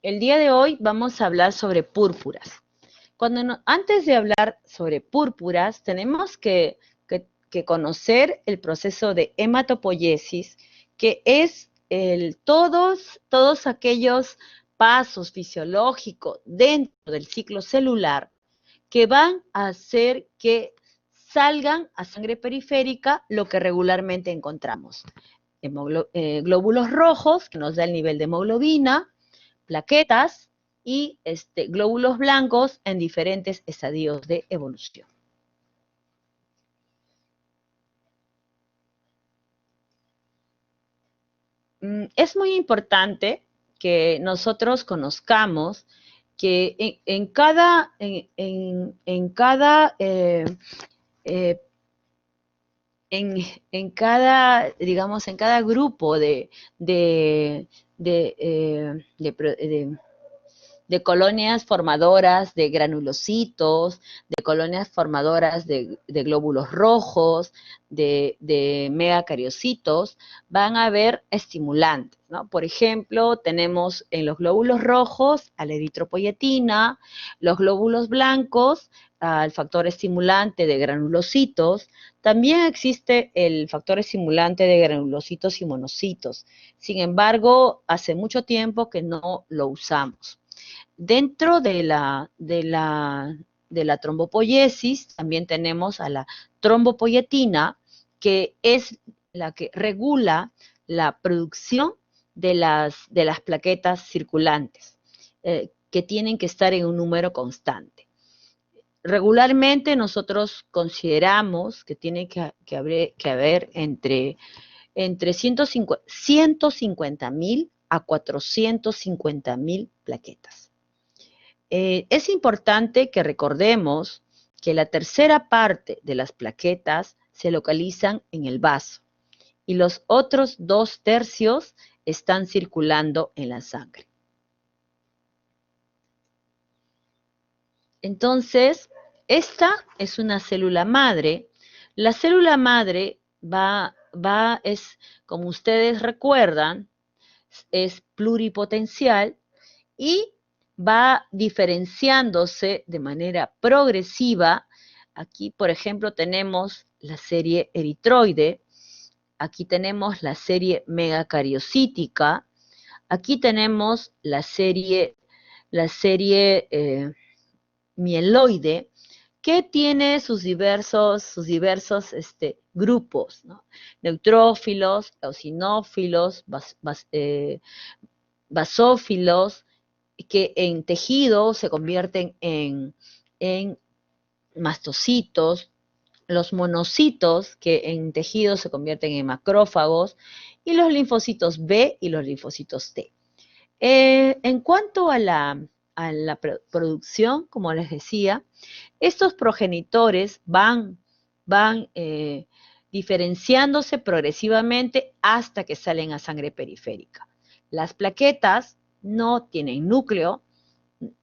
El día de hoy vamos a hablar sobre púrpuras. Antes de hablar sobre púrpuras, tenemos que conocer el proceso de hematopoiesis, que es todos aquellos pasos fisiológicos dentro del ciclo celular que van a hacer que salgan a sangre periférica lo que regularmente encontramos. Glóbulos rojos, que nos da el nivel de hemoglobina, plaquetas y glóbulos blancos en diferentes estadios de evolución. Es muy importante que nosotros conozcamos que en cada digamos, en cada grupo de colonias formadoras de granulocitos, de colonias formadoras de glóbulos rojos, de megacariocitos, van a haber estimulantes, ¿no? Por ejemplo, tenemos en los glóbulos rojos a la eritropoyetina, los glóbulos blancos al factor estimulante de granulocitos. También existe el factor estimulante de granulocitos y monocitos. Sin embargo, hace mucho tiempo que no lo usamos. Dentro de la trombopoiesis también tenemos a la trombopoyetina, que es la que regula la producción de las plaquetas circulantes, que tienen que estar en un número constante. Regularmente nosotros consideramos que tiene que haber entre 150.000 a 450.000 plaquetas. Es importante que recordemos que la tercera parte de las plaquetas se localizan en el vaso y los otros 2/3 están circulando en la sangre. Entonces, esta es una célula madre. La célula madre es, como ustedes recuerdan, es pluripotencial y va diferenciándose de manera progresiva. Aquí, por ejemplo, tenemos la serie eritroide, aquí tenemos la serie megacariocítica, aquí tenemos la serie mieloide, que tiene sus diversos grupos, ¿no? Neutrófilos, eosinófilos, basófilos, que en tejido se convierten en mastocitos, los monocitos, que en tejido se convierten en macrófagos, y los linfocitos B y los linfocitos T. En cuanto a la producción, como les decía, estos progenitores van diferenciándose progresivamente hasta que salen a sangre periférica. Las plaquetas no tienen núcleo,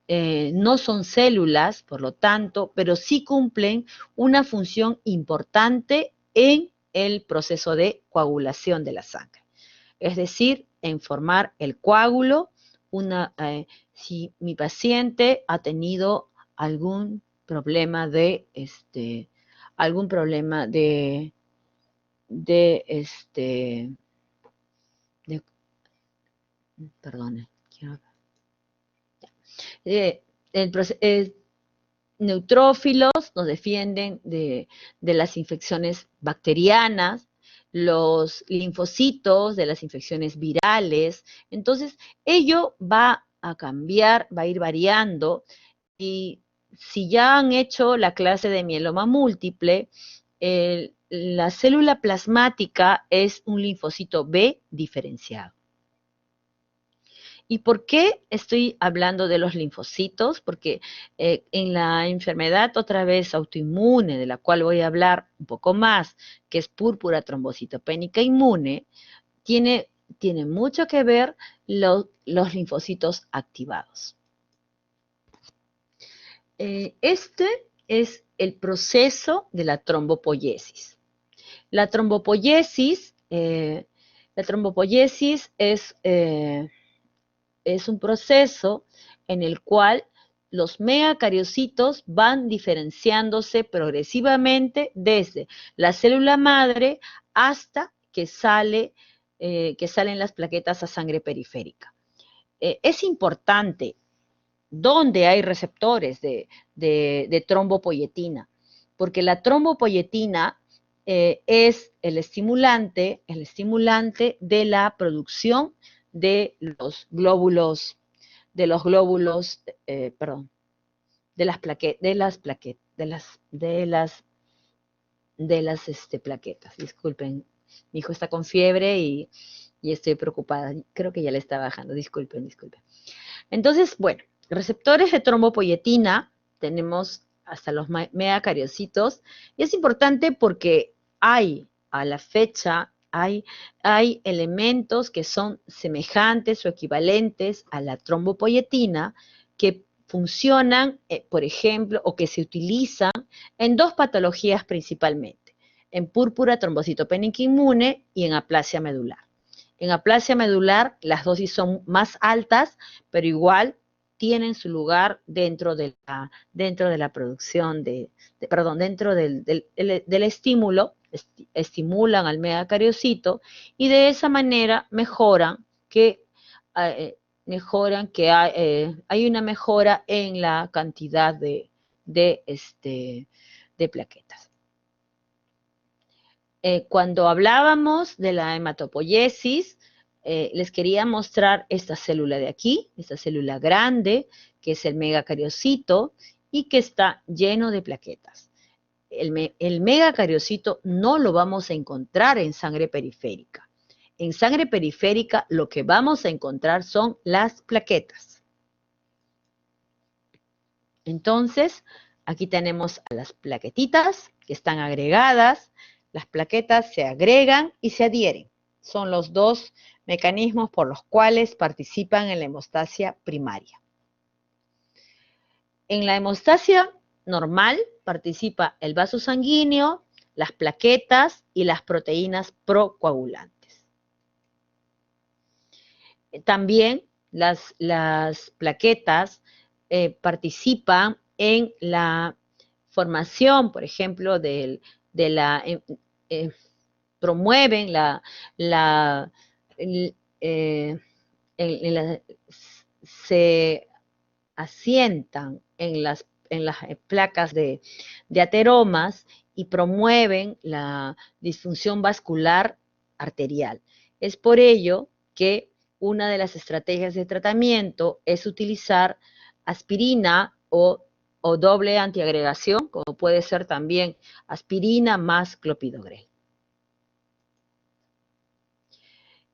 no son células, por lo tanto, pero sí cumplen una función importante en el proceso de coagulación de la sangre. Es decir, en formar el coágulo, si mi paciente ha tenido algún problema perdone, neutrófilos nos defienden de las infecciones bacterianas, los linfocitos de las infecciones virales. Entonces, ello va a cambiar, va a ir variando, y si ya han hecho la clase de mieloma múltiple, la célula plasmática es un linfocito B diferenciado. ¿Y por qué estoy hablando de los linfocitos? Porque en la enfermedad otra vez autoinmune, de la cual voy a hablar un poco más, que es púrpura trombocitopénica inmune, tiene mucho que ver los linfocitos activados. Este es el proceso de la trombopoiesis. La trombopoiesis es es un proceso en el cual los megacariocitos van diferenciándose progresivamente desde la célula madre hasta que salen las plaquetas a sangre periférica. Es importante dónde hay receptores de trombopoyetina, porque la trombopoyetina es el estimulante de la producción de los glóbulos, perdón, de las plaquetas. Disculpen, mi hijo está con fiebre y estoy preocupada. Creo que ya le está bajando. Disculpen. Entonces, bueno, receptores de trombopoyetina tenemos hasta los megacariocitos, y es importante porque a la fecha, hay elementos que son semejantes o equivalentes a la trombopoyetina que funcionan, por ejemplo, o que se utilizan en dos patologías principalmente, en púrpura trombocitopénica inmune y en aplasia medular. En aplasia medular las dosis son más altas, pero igual tienen su lugar dentro de la producción dentro del estímulo, estimulan al megacariocito y de esa manera mejoran que hay una mejora en la cantidad de plaquetas. Cuando hablábamos de la hematopoiesis, les quería mostrar esta célula de aquí, esta célula grande, que es el megacariocito y que está lleno de plaquetas. El megacariocito no lo vamos a encontrar en sangre periférica. En sangre periférica lo que vamos a encontrar son las plaquetas. Entonces, aquí tenemos a las plaquetitas que están agregadas. Las plaquetas se agregan y se adhieren. Son los dos mecanismos por los cuales participan en la hemostasia primaria. En la hemostasia normal participa el vaso sanguíneo, las plaquetas y las proteínas procoagulantes. También las plaquetas participan en la formación, por ejemplo, promueven se asientan en las placas de ateromas y promueven la disfunción vascular arterial. Es por ello que una de las estrategias de tratamiento es utilizar aspirina o doble antiagregación, como puede ser también aspirina más clopidogrel.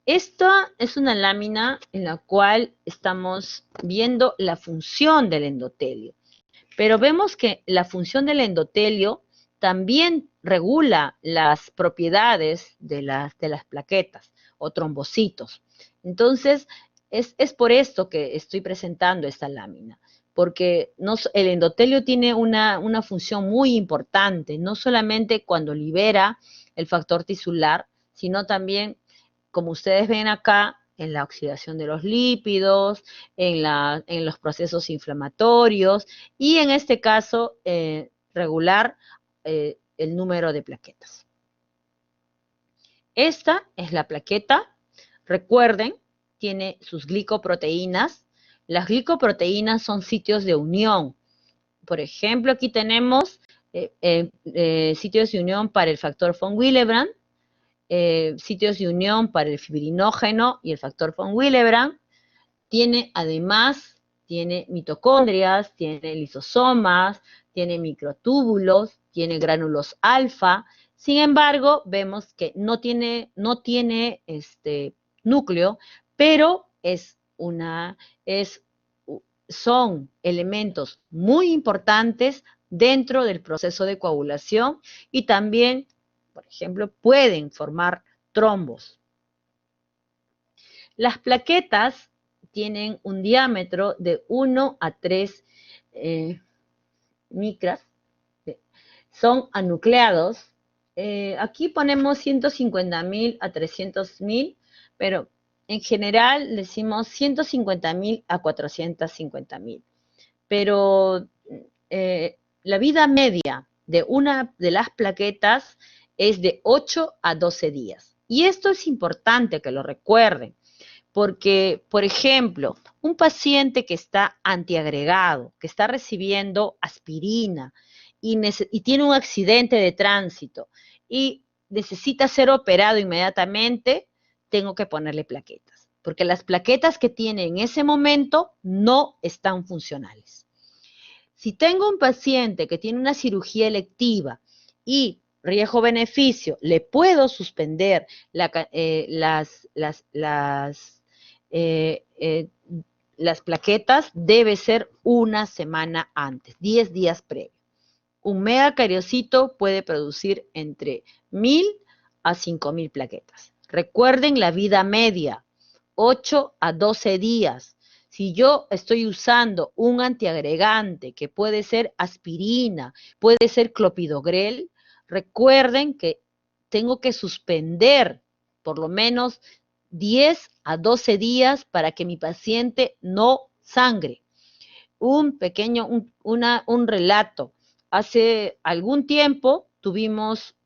Esta es una lámina en la cual estamos viendo la función del endotelio, pero vemos que la función del endotelio también regula las propiedades de las plaquetas o trombocitos. Entonces, es por esto que estoy presentando esta lámina, porque el endotelio tiene una función muy importante, no solamente cuando libera el factor tisular, sino también, como ustedes ven acá, en la oxidación de los lípidos, en los procesos inflamatorios y en este caso regular el número de plaquetas. Esta es la plaqueta, recuerden, tiene sus glicoproteínas. Las glicoproteínas son sitios de unión. Por ejemplo, aquí tenemos sitios de unión para el factor von Willebrand, sitios de unión para el fibrinógeno y el factor von Willebrand. Tiene mitocondrias, tiene lisosomas, tiene microtúbulos, tiene gránulos alfa. Sin embargo, vemos que no tiene núcleo, pero son elementos muy importantes dentro del proceso de coagulación y también, por ejemplo, pueden formar trombos. Las plaquetas tienen un diámetro de 1 a 3 micras, son anucleados. Aquí ponemos 150.000 a 300.000, pero en general decimos 150.000 a 450.000, pero la vida media de una de las plaquetas es de 8 a 12 días. Y esto es importante que lo recuerden, porque, por ejemplo, un paciente que está antiagregado, que está recibiendo aspirina y tiene un accidente de tránsito y necesita ser operado inmediatamente, tengo que ponerle plaquetas, porque las plaquetas que tiene en ese momento no están funcionales. Si tengo un paciente que tiene una cirugía electiva y riesgo-beneficio, le puedo suspender eh, eh, las plaquetas, debe ser una semana antes, 10 días previo. Un megacariocito puede producir entre 1.000 a 5.000 plaquetas. Recuerden la vida media, 8 a 12 días. Si yo estoy usando un antiagregante que puede ser aspirina, puede ser clopidogrel, recuerden que tengo que suspender por lo menos 10 a 12 días para que mi paciente no sangre. Un pequeño, un relato. Hace algún tiempo tuvimos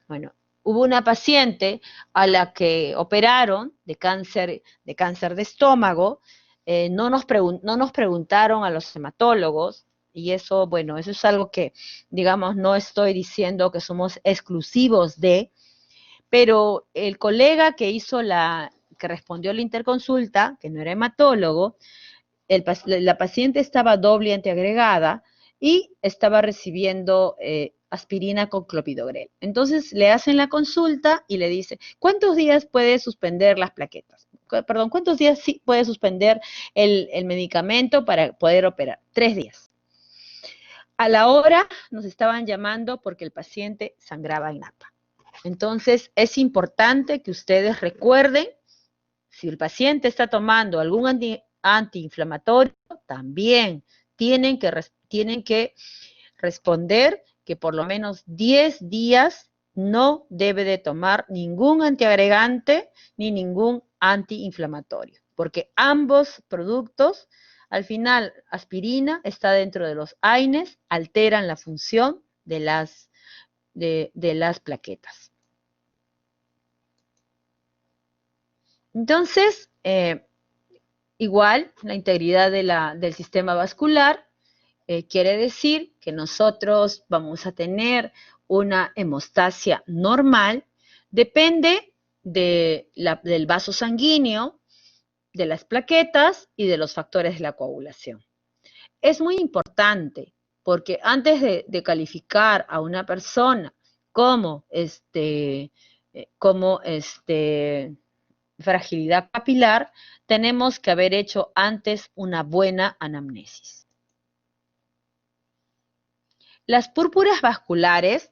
bueno, hubo una paciente a la que operaron de cáncer de estómago. No nos preguntaron a los hematólogos, y eso, bueno, eso es algo que, digamos, no estoy diciendo que somos exclusivos de, pero el colega que respondió a la interconsulta, que no era hematólogo, la paciente estaba doble antiagregada y estaba recibiendo aspirina con clopidogrel. Entonces le hacen la consulta y le dice, ¿cuántos días puede suspender las plaquetas? Perdón, ¿cuántos días sí puede suspender el medicamento para poder operar? 3 días. A la hora nos estaban llamando porque el paciente sangraba en napa. Entonces es importante que ustedes recuerden, si el paciente está tomando algún antiinflamatorio, también tienen que responder que por lo menos 10 días no debe de tomar ningún antiagregante ni ningún antiinflamatorio, porque ambos productos, al final, aspirina está dentro de los AINES, alteran la función de las plaquetas. Entonces, igual, la integridad del sistema vascular quiere decir que nosotros vamos a tener una hemostasia normal, depende del vaso sanguíneo, de las plaquetas y de los factores de la coagulación. Es muy importante porque antes de calificar a una persona como fragilidad capilar, tenemos que haber hecho antes una buena anamnesis. Las púrpuras vasculares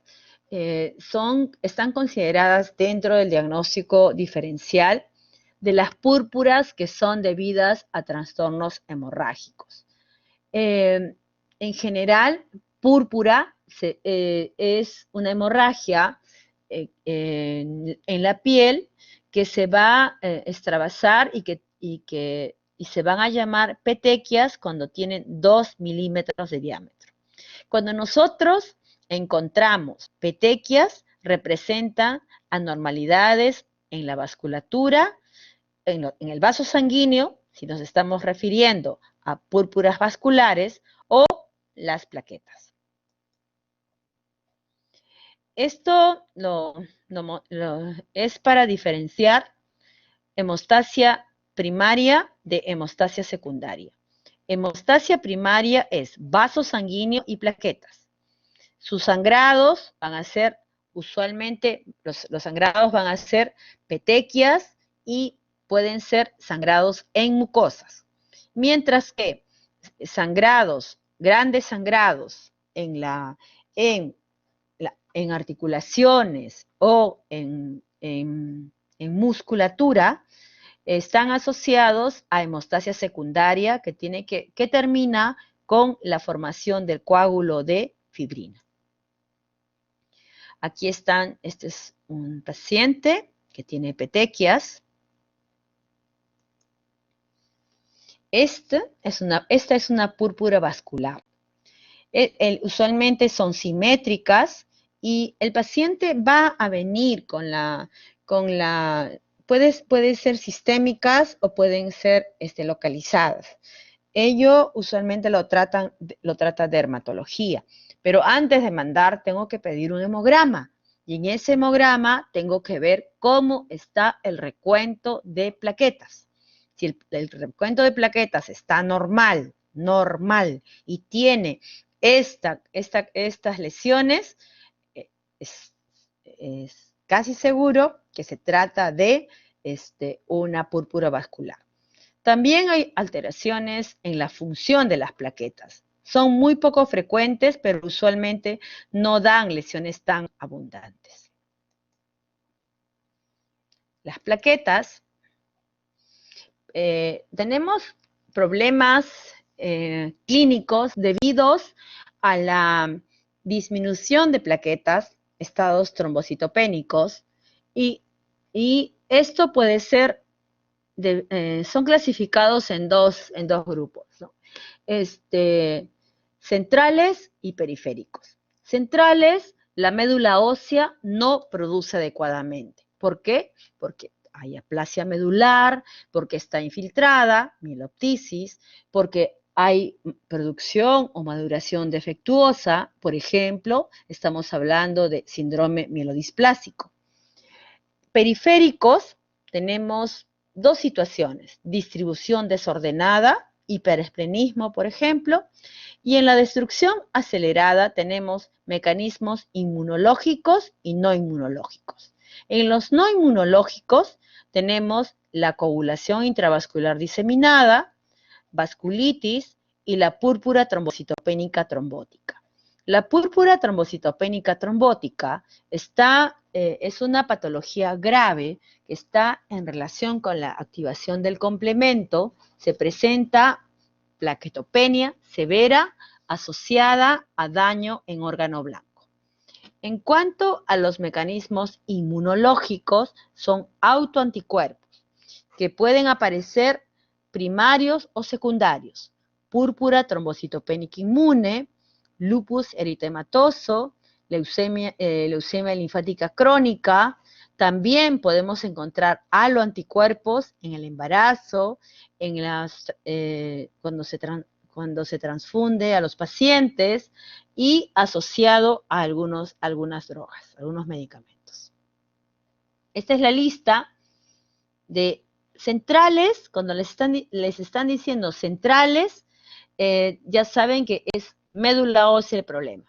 están consideradas dentro del diagnóstico diferencial de las púrpuras que son debidas a trastornos hemorrágicos. En general, púrpura es una hemorragia en la piel que se va a extravasar y se van a llamar petequias cuando tienen 2 milímetros de diámetro. Cuando nosotros encontramos petequias, representan anormalidades en la vasculatura, en el vaso sanguíneo, si nos estamos refiriendo a púrpuras vasculares, o las plaquetas. Esto es para diferenciar hemostasia primaria de hemostasia secundaria. Hemostasia primaria es vaso sanguíneo y plaquetas. Sus sangrados van a ser, usualmente, los sangrados van a ser petequias y pueden ser sangrados en mucosas. Mientras que grandes sangrados en articulaciones o en musculatura, están asociados a hemostasia secundaria que termina con la formación del coágulo de fibrina. Aquí están, este es un paciente que tiene petequias. Esta es una púrpura vascular. Usualmente son simétricas y el paciente va a venir puede ser sistémicas o pueden ser localizadas. Ello usualmente lo trata dermatología, pero antes de mandar tengo que pedir un hemograma y en ese hemograma tengo que ver cómo está el recuento de plaquetas. Si el recuento de plaquetas está normal y tiene estas lesiones, es casi seguro que se trata de una púrpura vascular. También hay alteraciones en la función de las plaquetas. Son muy poco frecuentes, pero usualmente no dan lesiones tan abundantes. Las plaquetas, tenemos problemas clínicos debidos a la disminución de plaquetas, estados trombocitopénicos, y esto puede ser, son clasificados en dos grupos, ¿no? Centrales y periféricos. Centrales, la médula ósea no produce adecuadamente. ¿Por qué? Porque hay aplasia medular, porque está infiltrada, mieloptisis, porque hay producción o maduración defectuosa, por ejemplo, estamos hablando de síndrome mielodisplásico. Periféricos, tenemos dos situaciones, distribución desordenada, hiperesplenismo, por ejemplo, y en la destrucción acelerada tenemos mecanismos inmunológicos y no inmunológicos. En los no inmunológicos tenemos la coagulación intravascular diseminada, vasculitis y la púrpura trombocitopénica trombótica. La púrpura trombocitopénica trombótica es una patología grave que está en relación con la activación del complemento. Se presenta plaquetopenia severa asociada a daño en órgano blanco. En cuanto a los mecanismos inmunológicos, son autoanticuerpos que pueden aparecer primarios o secundarios. Púrpura trombocitopénica inmune, lupus eritematoso, leucemia linfática crónica. También podemos encontrar haloanticuerpos en el embarazo, cuando se transfunde a los pacientes y asociado a algunas drogas, algunos medicamentos. Esta es la lista de centrales. Cuando les están diciendo centrales, ya saben que es médula ósea el problema.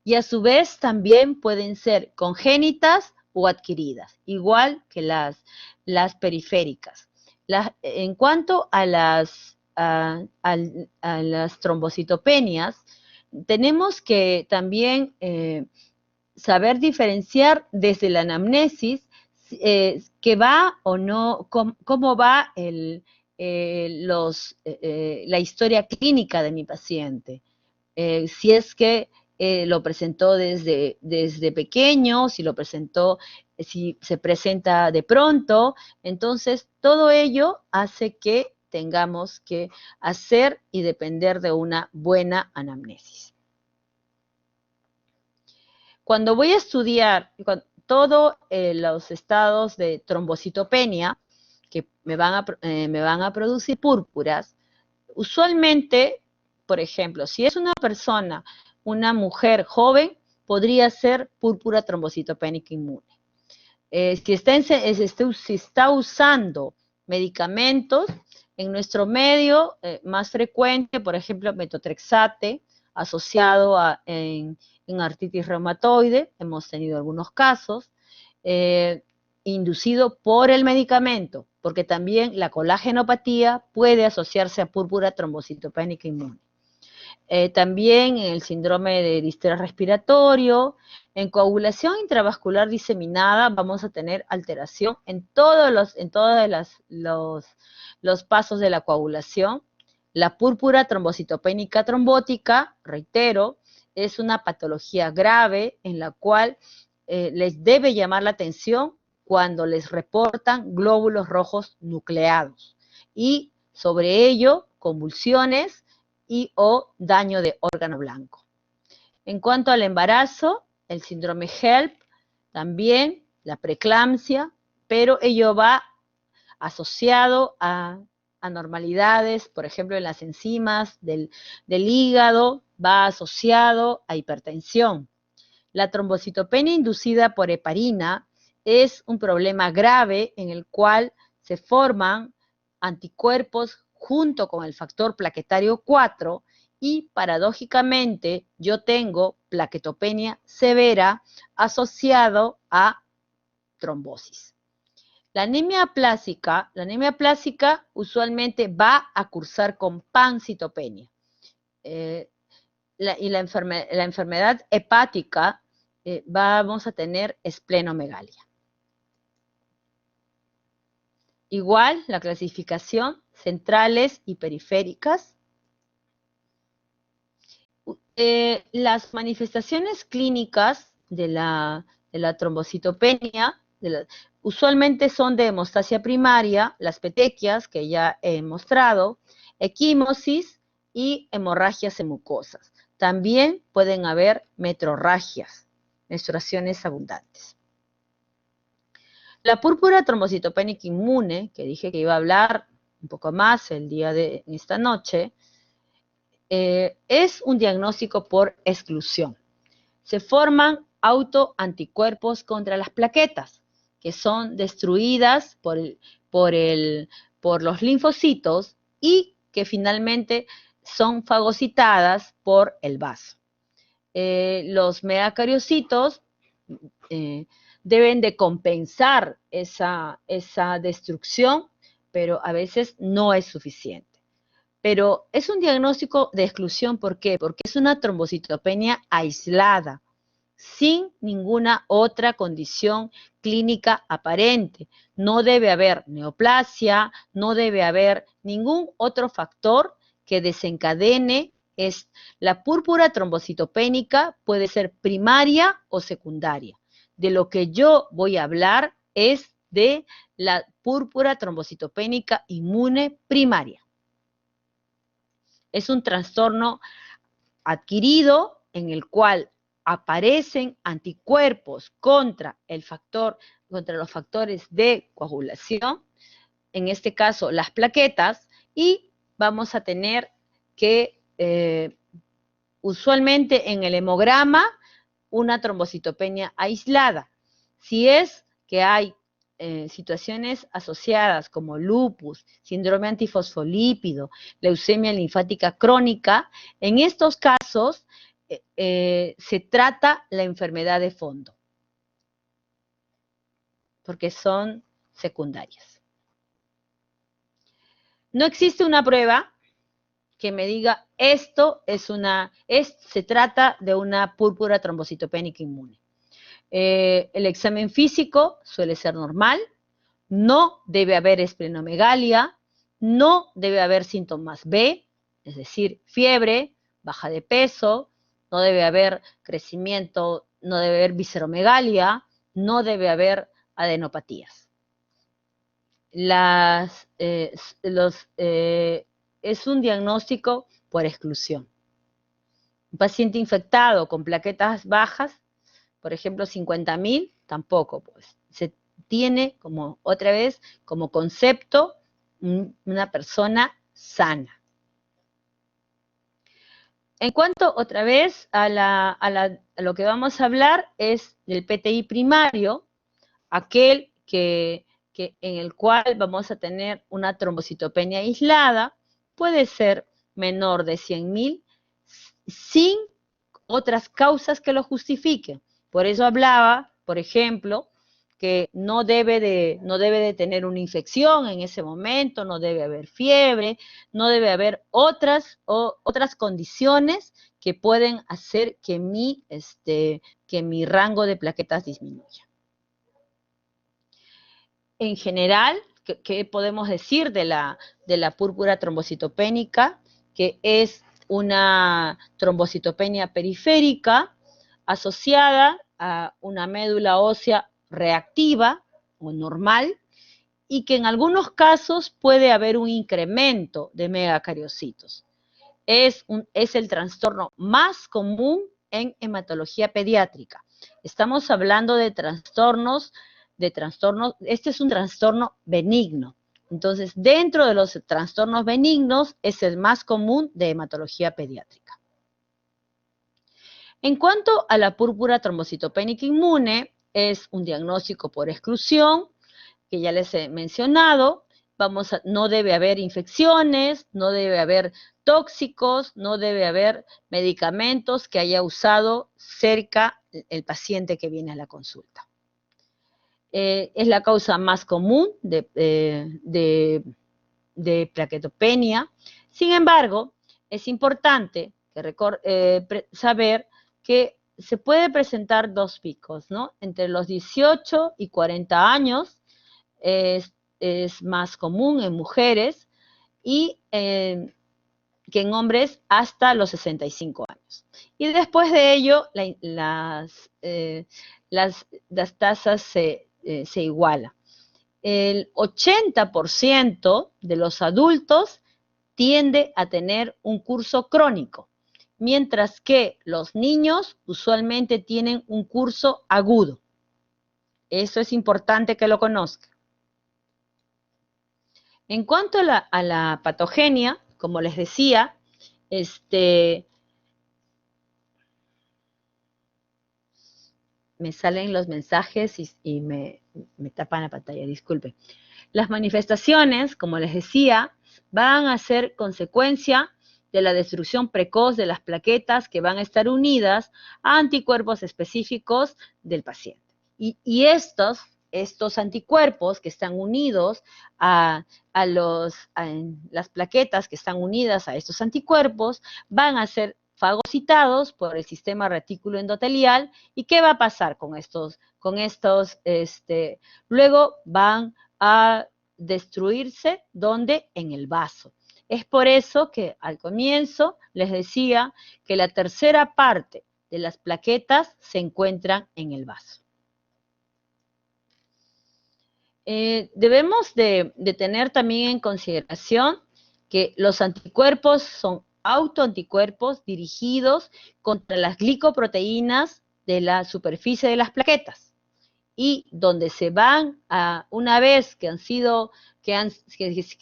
Y a su vez también pueden ser congénitas o adquiridas, igual que las periféricas. En cuanto a las trombocitopenias, tenemos que también saber diferenciar desde la anamnesis que va o no, cómo va la historia clínica de mi paciente. Si es que lo presentó desde pequeño, si se presenta de pronto. Entonces, todo ello hace que tengamos que hacer y depender de una buena anamnesis. Cuando voy a estudiar todos los estados de trombocitopenia que me van a producir púrpuras, usualmente, por ejemplo, si es una mujer joven, podría ser púrpura trombocitopénica inmune. Si está usando medicamentos, en nuestro medio más frecuente, por ejemplo, metotrexate, asociado en artritis reumatoide, hemos tenido algunos casos, inducido por el medicamento, porque también la colágenopatía puede asociarse a púrpura trombocitopénica inmune. También en el síndrome de distrés respiratorio, en coagulación intravascular diseminada, vamos a tener alteración en todos los pasos de la coagulación. La púrpura trombocitopénica trombótica, reitero, es una patología grave en la cual les debe llamar la atención cuando les reportan glóbulos rojos nucleados y sobre ello convulsiones y o daño de órgano blanco. En cuanto al embarazo, el síndrome HELP, también la preeclampsia, pero ello va asociado a anormalidades, por ejemplo, en las enzimas del hígado, va asociado a hipertensión. La trombocitopenia inducida por heparina es un problema grave en el cual se forman anticuerpos junto con el factor plaquetario 4 y paradójicamente yo tengo plaquetopenia severa asociado a trombosis. La anemia plástica usualmente va a cursar con pancitopenia. La enfermedad hepática vamos a tener esplenomegalia. Igual la clasificación, centrales y periféricas. Las manifestaciones clínicas de la trombocitopenia usualmente son de hemostasia primaria, las petequias que ya he mostrado, equimosis y hemorragias en mucosas. También pueden haber metrorragias, menstruaciones abundantes. La púrpura trombocitopénica inmune, que dije que iba a hablar un poco más el día de esta noche, es un diagnóstico por exclusión. Se forman autoanticuerpos contra las plaquetas, que son destruidas por los linfocitos y que finalmente son fagocitadas por el vaso. Los megacariocitos deben de compensar esa destrucción, pero a veces no es suficiente. Pero es un diagnóstico de exclusión, ¿por qué? Porque es una trombocitopenia aislada, sin ninguna otra condición clínica aparente. No debe haber neoplasia, no debe haber ningún otro factor que desencadene. La púrpura trombocitopénica puede ser primaria o secundaria. De lo que yo voy a hablar es de la púrpura trombocitopénica inmune primaria. Es un trastorno adquirido en el cual aparecen anticuerpos contra los factores de coagulación, en este caso las plaquetas, y vamos a tener que usualmente en el hemograma una trombocitopenia aislada. Si es que hay situaciones asociadas como lupus, síndrome antifosfolípido, leucemia linfática crónica, en estos casos se trata la enfermedad de fondo, porque son secundarias. No existe una prueba que me diga se trata de una púrpura trombocitopénica inmune. El examen físico suele ser normal, no debe haber esplenomegalia, no debe haber síntomas B, es decir, fiebre, baja de peso, no debe haber crecimiento, no debe haber visceromegalia, no debe haber adenopatías. Es un diagnóstico por exclusión. Un paciente infectado con plaquetas bajas, por ejemplo 50.000, tampoco, pues. Se tiene otra vez como concepto una persona sana. En cuanto otra vez a lo que vamos a hablar es del PTI primario, aquel en el cual vamos a tener una trombocitopenia aislada, puede ser menor de 100.000 sin otras causas que lo justifiquen. Por eso hablaba, por ejemplo, que no debe de tener una infección en ese momento, no debe haber fiebre, no debe haber otras condiciones que pueden hacer que mi rango de plaquetas disminuya. En general, ¿qué podemos decir de la púrpura trombocitopénica? Que es una trombocitopenia periférica asociada a una médula ósea reactiva, o normal, y que en algunos casos puede haber un incremento de megacariocitos. Es el trastorno más común en hematología pediátrica. Estamos hablando de trastornos, este es un trastorno benigno. Entonces, dentro de los trastornos benignos, es el más común de hematología pediátrica. En cuanto a la púrpura trombocitopénica inmune, es un diagnóstico por exclusión, que ya les he mencionado. No debe haber infecciones, no debe haber tóxicos, no debe haber medicamentos que haya usado cerca el paciente que viene a la consulta. Es la causa más común de plaquetopenia. Sin embargo, es importante saber que se puede presentar dos picos, ¿no? Entre los 18 y 40 años es más común en mujeres y que en hombres hasta los 65 años. Y después de ello, las tasas se igualan. El 80% de los adultos tiende a tener un curso crónico, mientras que los niños usualmente tienen un curso agudo. Eso es importante que lo conozcan. En cuanto a la patogenia, como les decía, me salen los mensajes y me tapan la pantalla, disculpe. Las manifestaciones, como les decía, van a ser consecuencia de la destrucción precoz de las plaquetas que van a estar unidas a anticuerpos específicos del paciente. Y estos anticuerpos que están unidos a las plaquetas que están unidas a estos anticuerpos van a ser fagocitados por el sistema retículo endotelial. ¿Y qué va a pasar con estos? Luego van a destruirse, ¿dónde? En el vaso. Es por eso que al comienzo les decía que la tercera parte de las plaquetas se encuentran en el vaso. Debemos de tener también en consideración que los anticuerpos son autoanticuerpos dirigidos contra las glicoproteínas de la superficie de las plaquetas y donde se van una vez que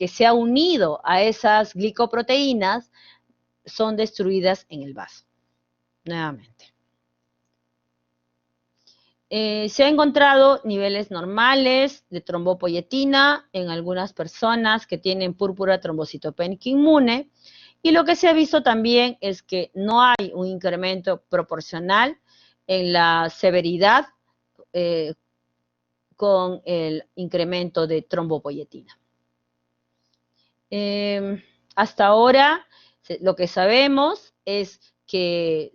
se ha unido a esas glicoproteínas, son destruidas en el vaso. Nuevamente. Se ha encontrado niveles normales de trombopoyetina en algunas personas que tienen púrpura trombocitopénica inmune, y lo que se ha visto también es que no hay un incremento proporcional en la severidad con el incremento de trombopoyetina. Hasta ahora, lo que sabemos es que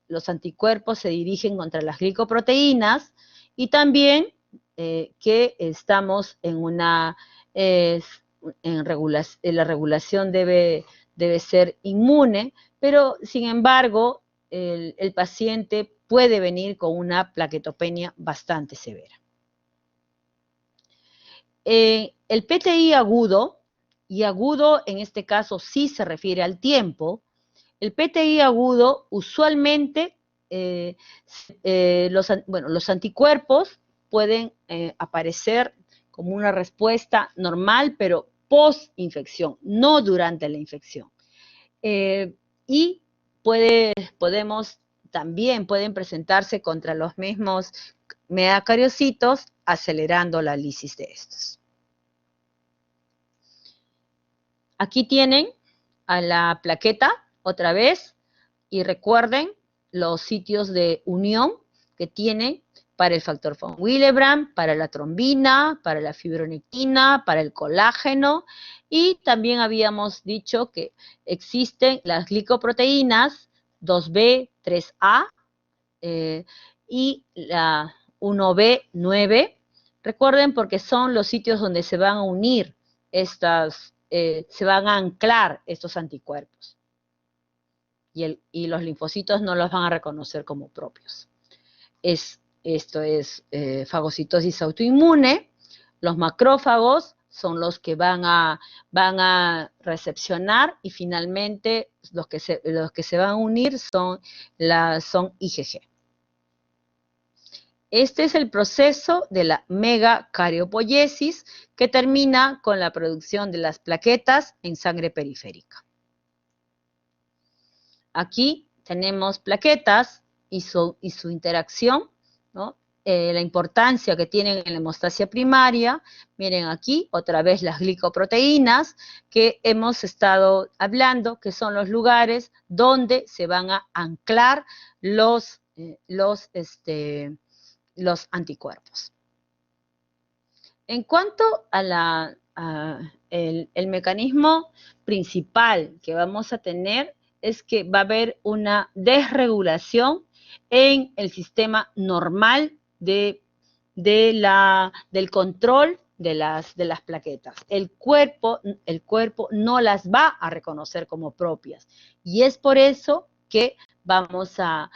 los anticuerpos se dirigen contra las glicoproteínas y también que estamos la regulación debe ser inmune, pero sin embargo el paciente puede venir con una plaquetopenia bastante severa. El PTI agudo, y agudo en este caso sí se refiere al tiempo, el PTI agudo usualmente, los anticuerpos pueden aparecer como una respuesta normal, pero post-infección, no durante la infección. Y también pueden presentarse contra los mismos megacariocitos, acelerando la lisis de estos. Aquí tienen a la plaqueta otra vez y recuerden los sitios de unión que tienen para el factor von Willebrand, para la trombina, para la fibronectina, para el colágeno, y también habíamos dicho que existen las glicoproteínas 2B, 3A y la 1B9. Recuerden porque son los sitios donde se van a unir se van a anclar estos anticuerpos. Y los linfocitos no los van a reconocer como propios. Esto es fagocitosis autoinmune. Los macrófagos son los que van a recepcionar y finalmente los que se van a unir son IgG. Este es el proceso de la megacariopóyesis que termina con la producción de las plaquetas en sangre periférica. Aquí tenemos plaquetas y su interacción, ¿no? La importancia que tienen en la hemostasia primaria. Miren aquí, otra vez las glicoproteínas que hemos estado hablando, que son los lugares donde se van a anclar los anticuerpos. En cuanto a el mecanismo principal que vamos a tener es que va a haber una desregulación en el sistema normal del control de las plaquetas. El cuerpo no las va a reconocer como propias. Y es por eso que vamos a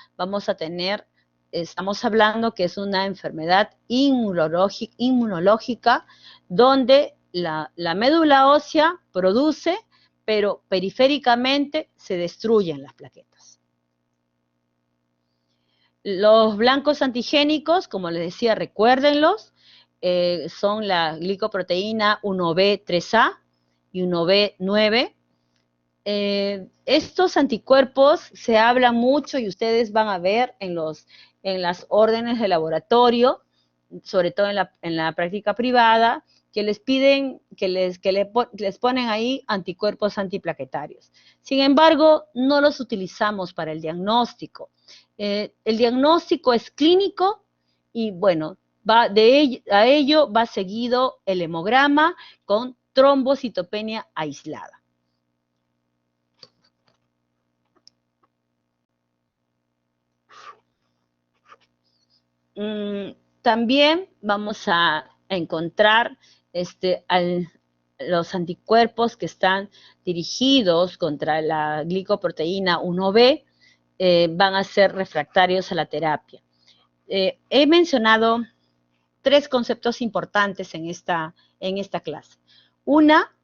tener, estamos hablando que es una enfermedad inmunológica donde la médula ósea produce, pero periféricamente se destruyen las plaquetas. Los blancos antigénicos, como les decía, recuérdenlos, son la glicoproteína 1B3A y 1B9. Estos anticuerpos se habla mucho y ustedes van a ver en las órdenes de laboratorio, sobre todo en la práctica privada, que les piden, que les ponen ahí anticuerpos antiplaquetarios. Sin embargo, no los utilizamos para el diagnóstico. El diagnóstico es clínico y, bueno, a ello va seguido el hemograma con trombocitopenia aislada. También vamos a encontrar los anticuerpos que están dirigidos contra la glicoproteína 1B, van a ser refractarios a la terapia. He mencionado 3 conceptos importantes en esta clase. Una,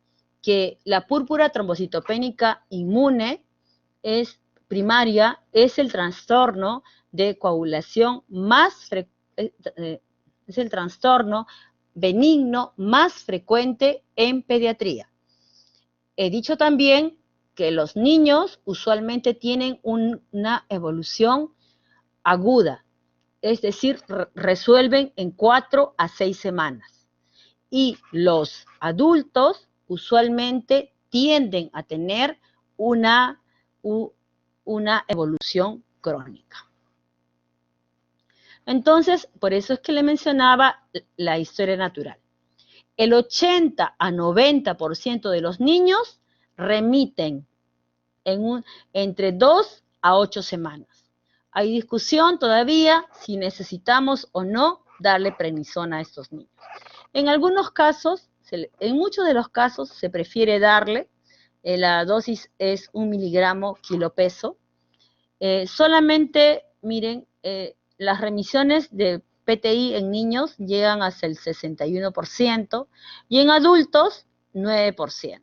que la púrpura trombocitopénica inmune primaria es el trastorno de coagulación es el trastorno benigno más frecuente en pediatría. He dicho también que los niños usualmente tienen una evolución aguda, es decir, resuelven en 4 a 6 semanas. Y los adultos usualmente tienden a tener una evolución crónica. Entonces, por eso es que le mencionaba la historia natural. El 80 a 90% de los niños remiten entre 2 a 8 semanas. Hay discusión todavía si necesitamos o no darle prednisona a estos niños. En algunos casos, en muchos de los casos, se prefiere darle, la dosis es 1 miligramo kilopeso. Solamente, miren, las remisiones de PTI en niños llegan hasta el 61% y en adultos 9%.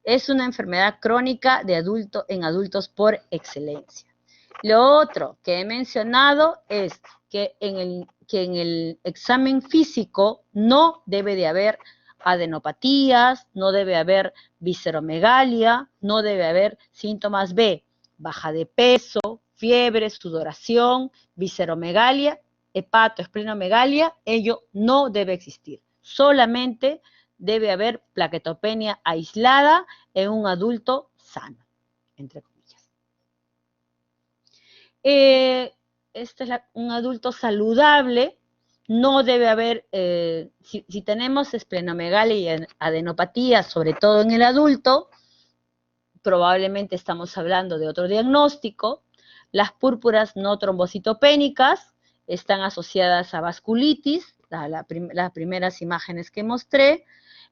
Es una enfermedad crónica en adultos por excelencia. Lo otro que he mencionado es que en el examen físico no debe de haber adenopatías, no debe haber visceromegalia, no debe haber síntomas B, baja de peso, fiebre, sudoración, visceromegalia, hepatoesplenomegalia, ello no debe existir. Solamente debe haber plaquetopenia aislada en un adulto sano, entre comillas. Un adulto saludable, no debe haber, si tenemos esplenomegalia y adenopatía, sobre todo en el adulto, probablemente estamos hablando de otro diagnóstico. Las púrpuras no trombocitopénicas están asociadas a vasculitis, las primeras imágenes que mostré.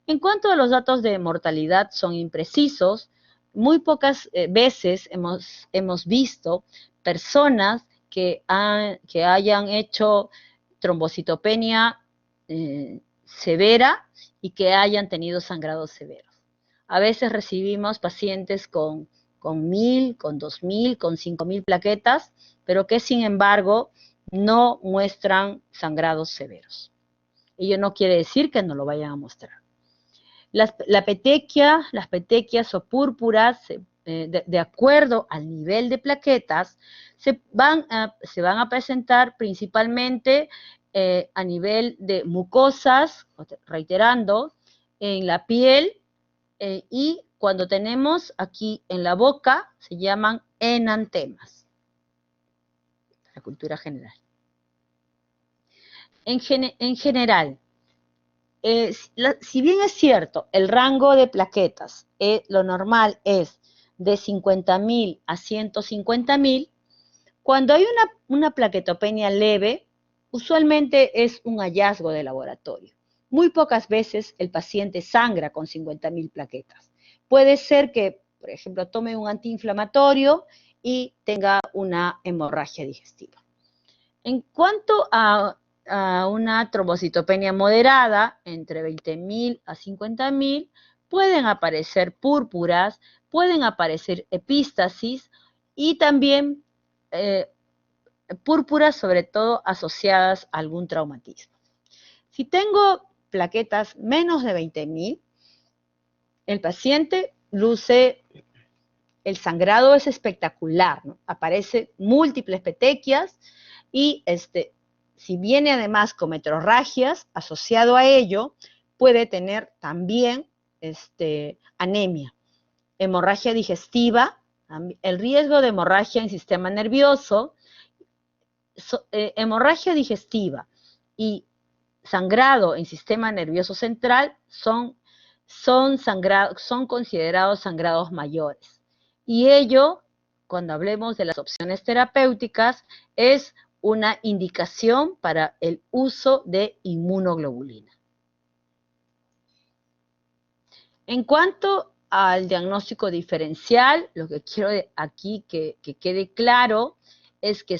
En cuanto a los datos de mortalidad, son imprecisos. Muy pocas veces hemos visto personas que hayan hecho trombocitopenia severa y que hayan tenido sangrados severos. A veces recibimos pacientes con 1.000, con 2.000, con 5.000 plaquetas, pero que sin embargo no muestran sangrados severos. Ello no quiere decir que no lo vayan a mostrar. Las petequias o púrpuras, de acuerdo al nivel de plaquetas, se van a presentar principalmente a nivel de mucosas, reiterando, en la piel, y cuando tenemos aquí en la boca, se llaman enantemas. La cultura general. En general, si bien es cierto, el rango de plaquetas, lo normal es de 50.000 a 150.000, cuando hay una plaquetopenia leve, usualmente es un hallazgo de laboratorio. Muy pocas veces el paciente sangra con 50.000 plaquetas. Puede ser que, por ejemplo, tome un antiinflamatorio y tenga una hemorragia digestiva. En cuanto a una trombocitopenia moderada, entre 20.000 a 50.000, pueden aparecer púrpuras, pueden aparecer epístasis y también púrpuras, sobre todo asociadas a algún traumatismo. Si tengo plaquetas menos de 20.000, el paciente luce, el sangrado es espectacular, ¿no? Aparecen múltiples petequias y si viene además con metrorragias, asociado a ello, puede tener también anemia, hemorragia digestiva, el riesgo de hemorragia en sistema nervioso, hemorragia digestiva y sangrado en sistema nervioso central son considerados sangrados mayores. Y ello, cuando hablemos de las opciones terapéuticas, es una indicación para el uso de inmunoglobulina. En cuanto al diagnóstico diferencial, lo que quiero aquí que quede claro es que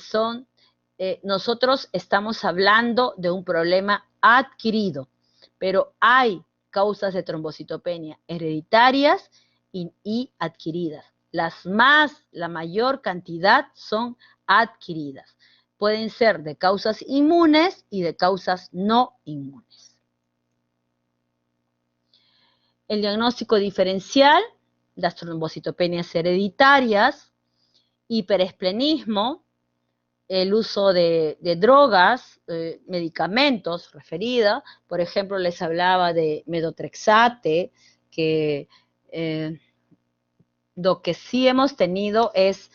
nosotros estamos hablando de un problema adquirido, pero hay causas de trombocitopenia hereditarias y adquiridas. La mayor cantidad son adquiridas. Pueden ser de causas inmunes y de causas no inmunes. El diagnóstico diferencial, las trombocitopenias hereditarias, hiperesplenismo, el uso de drogas, medicamentos referidos, por ejemplo, les hablaba de metotrexate, que lo que sí hemos tenido es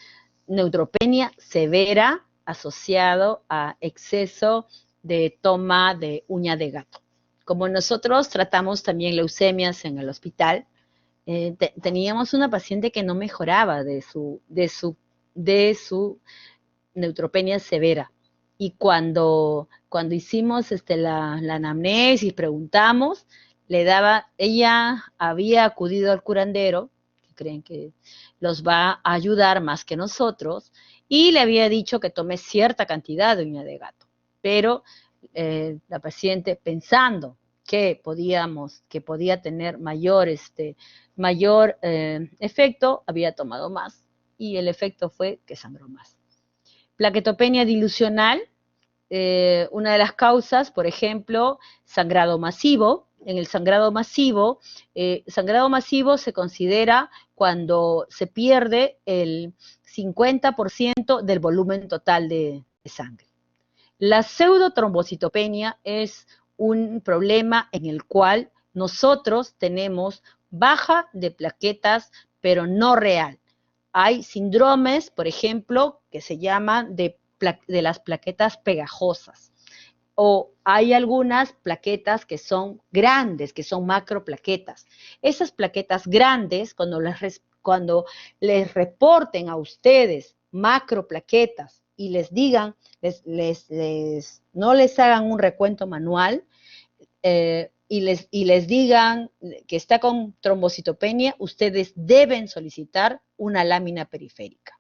neutropenia severa asociado a exceso de toma de uña de gato. Como nosotros tratamos también leucemias en el hospital, teníamos una paciente que no mejoraba de su neutropenia severa. Y cuando hicimos la anamnesis, preguntamos, ella había acudido al curandero, que creen que los va a ayudar más que nosotros, y le había dicho que tome cierta cantidad de uña de gato. Pero la paciente, pensando que podía tener mayor efecto, había tomado más, y el efecto fue que sangró más. Plaquetopenia dilucional, una de las causas, por ejemplo, sangrado masivo. En el sangrado masivo se considera cuando se pierde el 50% del volumen total de sangre. La pseudotrombocitopenia es un problema en el cual nosotros tenemos baja de plaquetas, pero no real. Hay síndromes, por ejemplo, que se llaman de las plaquetas pegajosas. O hay algunas plaquetas que son grandes, que son macroplaquetas. Esas plaquetas grandes, cuando les reporten a ustedes macroplaquetas y les digan, no les hagan un recuento manual, y les digan que está con trombocitopenia, ustedes deben solicitar una lámina periférica.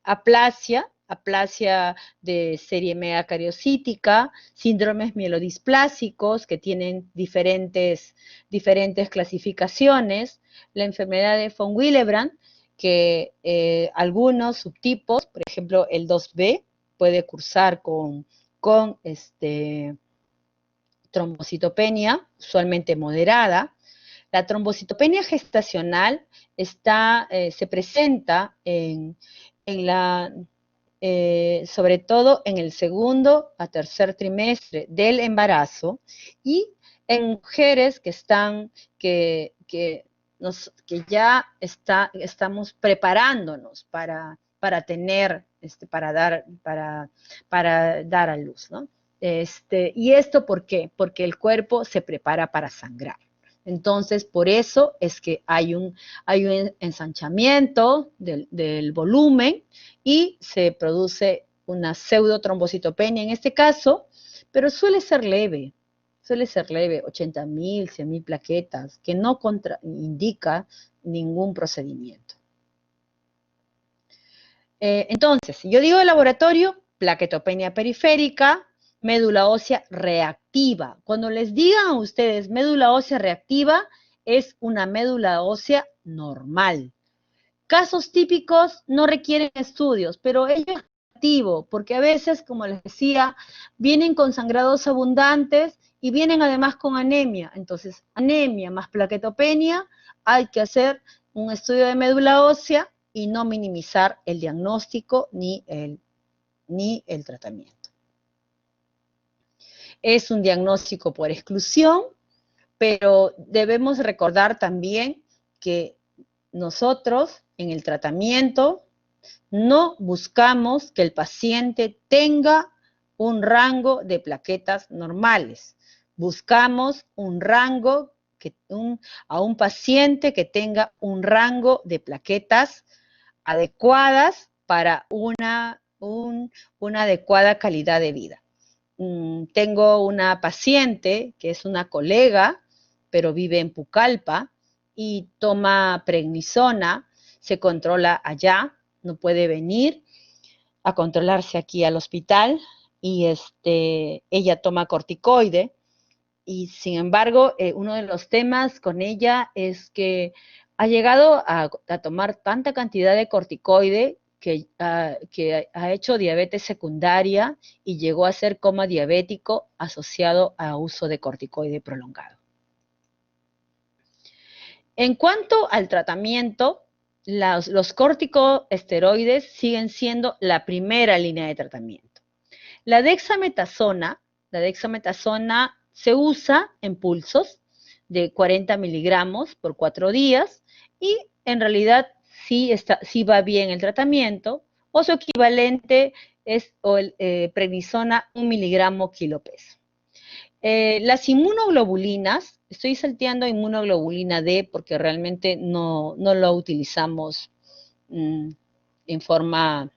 Aplasia aplasia de serie megacariocítica, síndromes mielodisplásicos que tienen diferentes clasificaciones, la enfermedad de von Willebrand, que algunos subtipos, por ejemplo el 2B, puede cursar con trombocitopenia, usualmente moderada. La trombocitopenia gestacional se presenta sobre todo en el segundo a tercer trimestre del embarazo y en mujeres que ya estamos preparándonos para dar a luz, ¿no? ¿Y esto por qué? Porque el cuerpo se prepara para sangrar. Entonces, por eso es que hay un ensanchamiento del volumen y se produce una pseudotrombocitopenia en este caso, pero suele ser leve, 80.000, 100.000 plaquetas, que no indica ningún procedimiento. Entonces, si yo digo de laboratorio, plaquetopenia periférica, médula ósea reactiva. Cuando les digan a ustedes médula ósea reactiva, es una médula ósea normal. Casos típicos no requieren estudios, pero ello es relativo, porque a veces, como les decía, vienen con sangrados abundantes y vienen además con anemia. Entonces, anemia más plaquetopenia, hay que hacer un estudio de médula ósea y no minimizar el diagnóstico ni el tratamiento. Es un diagnóstico por exclusión, pero debemos recordar también que nosotros en el tratamiento no buscamos que el paciente tenga un rango de plaquetas normales. Buscamos a un paciente que tenga un rango de plaquetas adecuadas para una adecuada calidad de vida. Tengo una paciente que es una colega, pero vive en Pucallpa y toma prednisona, se controla allá, no puede venir a controlarse aquí al hospital y ella toma corticoide y sin embargo uno de los temas con ella es que ha llegado a tomar tanta cantidad de corticoide que ha hecho diabetes secundaria y llegó a ser coma diabético asociado a uso de corticoide prolongado. En cuanto al tratamiento, los corticosteroides siguen siendo la primera línea de tratamiento. La dexametasona se usa en pulsos de 40 miligramos por 4 días y en realidad sí va bien el tratamiento, o su equivalente es prednisona 1 miligramo kilopeso. Las inmunoglobulinas, estoy salteando inmunoglobulina D porque realmente no lo utilizamos en forma,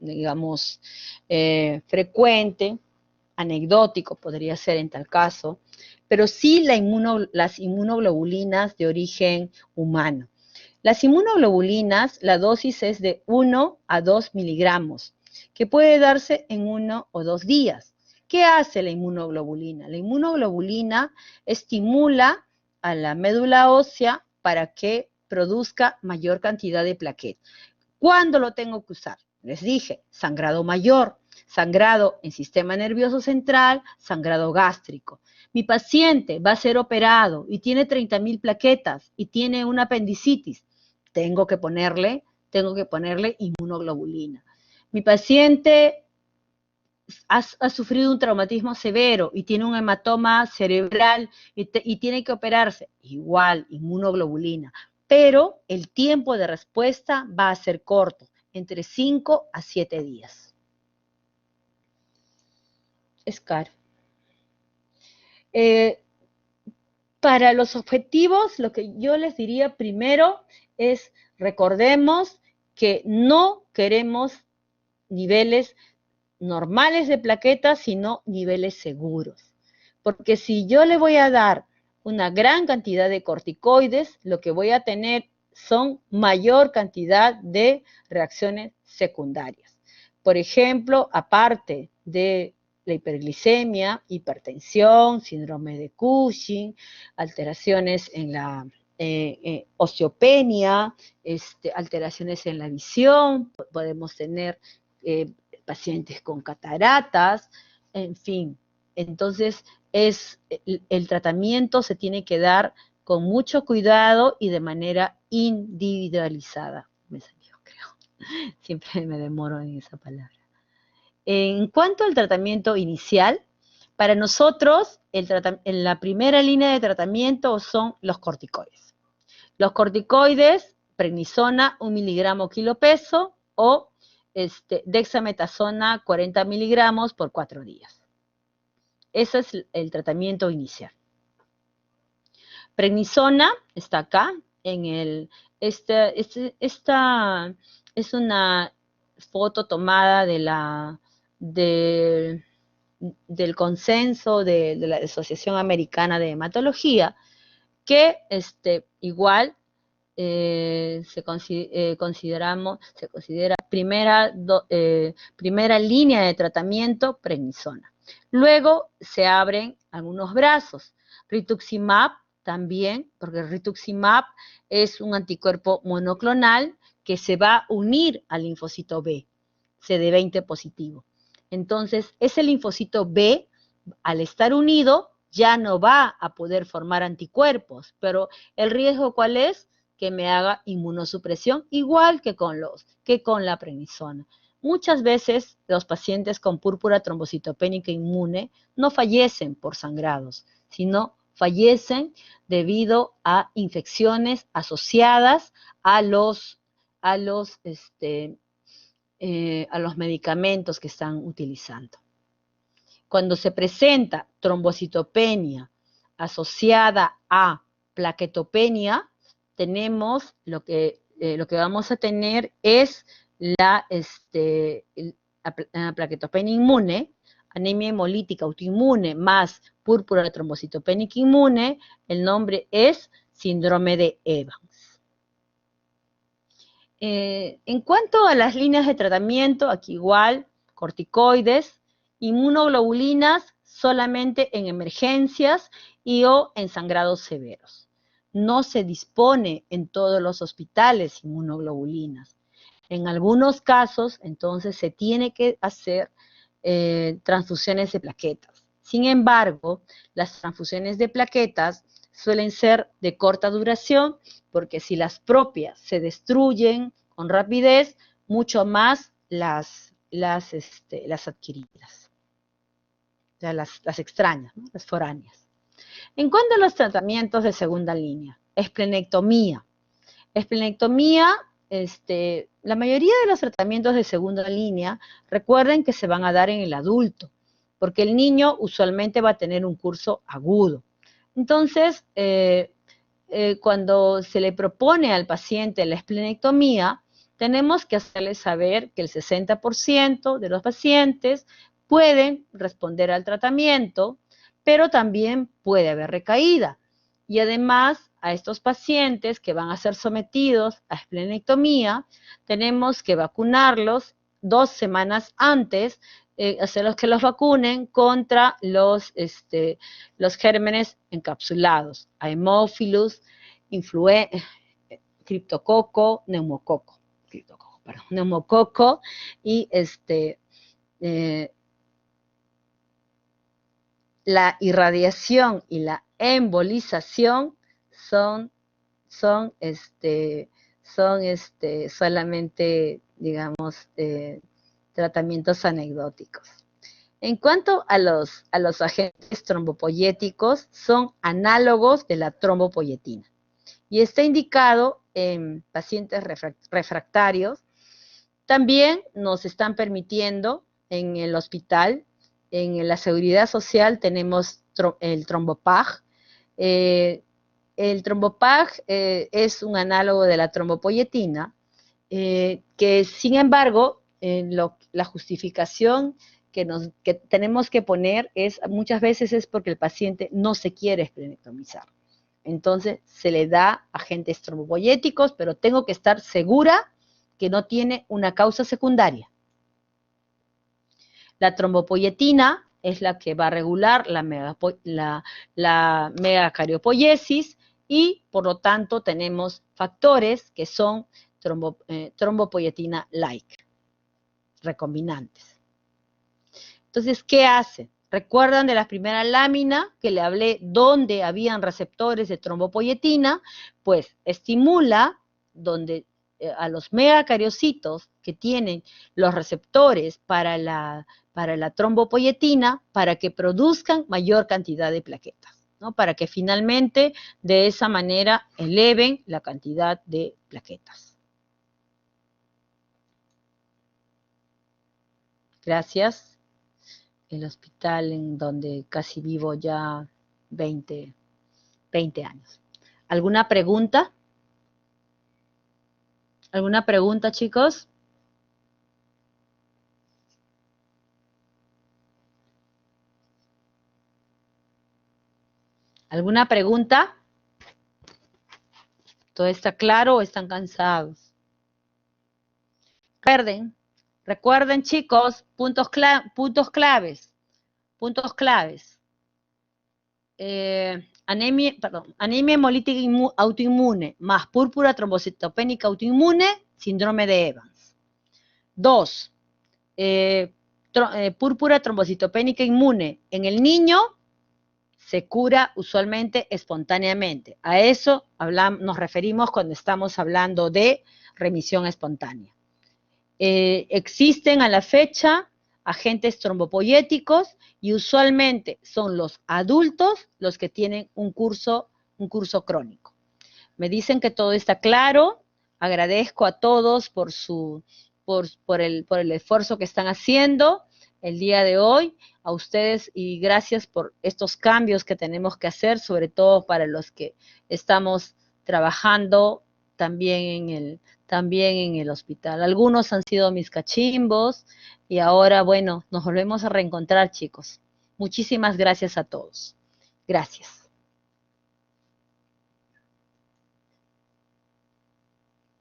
digamos, frecuente, anecdótico podría ser en tal caso, pero sí las inmunoglobulinas de origen humano. Las inmunoglobulinas, la dosis es de 1 a 2 miligramos, que puede darse en 1 o 2 días. ¿Qué hace la inmunoglobulina? La inmunoglobulina estimula a la médula ósea para que produzca mayor cantidad de plaquetas. ¿Cuándo lo tengo que usar? Les dije, sangrado mayor, sangrado en sistema nervioso central, sangrado gástrico. Mi paciente va a ser operado y tiene 30.000 plaquetas y tiene una apendicitis. Tengo que ponerle inmunoglobulina. Mi paciente ha sufrido un traumatismo severo y tiene un hematoma cerebral y tiene que operarse. Igual, inmunoglobulina. Pero el tiempo de respuesta va a ser corto, entre 5 a 7 días. Es caro. Para los objetivos, lo que yo les diría primero es, recordemos que no queremos niveles normales de plaquetas, sino niveles seguros. Porque si yo le voy a dar una gran cantidad de corticoides, lo que voy a tener son mayor cantidad de reacciones secundarias. Por ejemplo, aparte de la hiperglicemia, hipertensión, síndrome de Cushing, alteraciones en la osteopenia, alteraciones en la visión, podemos tener pacientes con cataratas, en fin. Entonces, el tratamiento se tiene que dar con mucho cuidado y de manera individualizada. Me salió, creo. Siempre me demoro en esa palabra. En cuanto al tratamiento inicial, para nosotros en la primera línea de tratamiento son los corticoides. Los corticoides, prednisona 1 miligramo kilo peso o dexametasona 40 miligramos por 4 días. Ese es el tratamiento inicial. Prednisona está acá, esta es una foto tomada del consenso de la Asociación Americana de Hematología, que igual se considera primera línea de tratamiento prednisona. Luego se abren algunos brazos. Rituximab también, porque el rituximab es un anticuerpo monoclonal que se va a unir al linfocito B, CD20 positivo. Entonces, ese linfocito B, al estar unido, ya no va a poder formar anticuerpos, pero el riesgo ¿cuál es? Que me haga inmunosupresión, igual que con la prednisona. Muchas veces los pacientes con púrpura trombocitopénica inmune no fallecen por sangrados, sino fallecen debido a infecciones asociadas a los medicamentos que están utilizando. Cuando se presenta trombocitopenia asociada a plaquetopenia, tenemos lo que vamos a tener es la plaquetopenia inmune, anemia hemolítica autoinmune más púrpura trombocitopénica inmune, el nombre es síndrome de Evans. En cuanto a las líneas de tratamiento, aquí igual, corticoides, inmunoglobulinas solamente en emergencias o en sangrados severos. No se dispone en todos los hospitales inmunoglobulinas. En algunos casos, entonces, se tiene que hacer transfusiones de plaquetas. Sin embargo, las transfusiones de plaquetas suelen ser de corta duración, porque si las propias se destruyen con rapidez, mucho más las adquiridas, o sea, las extrañas, ¿no? Las foráneas. En cuanto a los tratamientos de segunda línea, esplenectomía. Esplenectomía, la mayoría de los tratamientos de segunda línea, recuerden que se van a dar en el adulto, porque el niño usualmente va a tener un curso agudo. Entonces, cuando se le propone al paciente la esplenectomía, tenemos que hacerle saber que el 60% de los pacientes pueden responder al tratamiento, pero también puede haber recaída. Y además, a estos pacientes que van a ser sometidos a esplenectomía, tenemos que vacunarlos 2 semanas antes, hacerlos que los vacunen contra los gérmenes encapsulados, Haemophilus, criptococo, neumococo y la irradiación y la embolización son solamente, digamos, tratamientos anecdóticos. En cuanto a los agentes trombopoyéticos, son análogos de la trombopoyetina y está indicado en pacientes refractarios. También nos están permitiendo en el hospital, en la seguridad social, tenemos el trombopag. El trombopag es un análogo de la trombopoyetina, que sin embargo, la justificación que tenemos que poner muchas veces es porque el paciente no se quiere esplenectomizar. Entonces se le da agentes trombopoyéticos, pero tengo que estar segura que no tiene una causa secundaria. La trombopoyetina es la que va a regular la megacariopoyesis y por lo tanto tenemos factores que son trombopoyetina-like, recombinantes. Entonces, ¿qué hace? ¿Recuerdan de la primera lámina que le hablé donde habían receptores de trombopoyetina? Pues estimula donde a los megacariocitos que tienen los receptores para la trombopoyetina para que produzcan mayor cantidad de plaquetas, ¿no? Para que finalmente de esa manera eleven la cantidad de plaquetas. Gracias. El hospital en donde casi vivo ya 20 años. ¿Alguna pregunta? ¿Alguna pregunta, chicos? ¿Alguna pregunta? ¿Todo está claro o están cansados? Recuerden chicos, puntos claves. Anemia hemolítica autoinmune más púrpura trombocitopénica autoinmune, síndrome de Evans. 2. Púrpura trombocitopénica inmune en el niño se cura usualmente espontáneamente. A eso nos referimos cuando estamos hablando de remisión espontánea. Existen a la fecha agentes trombopoyéticos y usualmente son los adultos los que tienen un curso crónico. Me dicen que todo está claro. Agradezco a todos por el esfuerzo que están haciendo el día de hoy, a ustedes, y gracias por estos cambios que tenemos que hacer, sobre todo para los que estamos trabajando también en el hospital. Algunos han sido mis cachimbos y ahora, bueno, nos volvemos a reencontrar, chicos. Muchísimas gracias a todos. Gracias.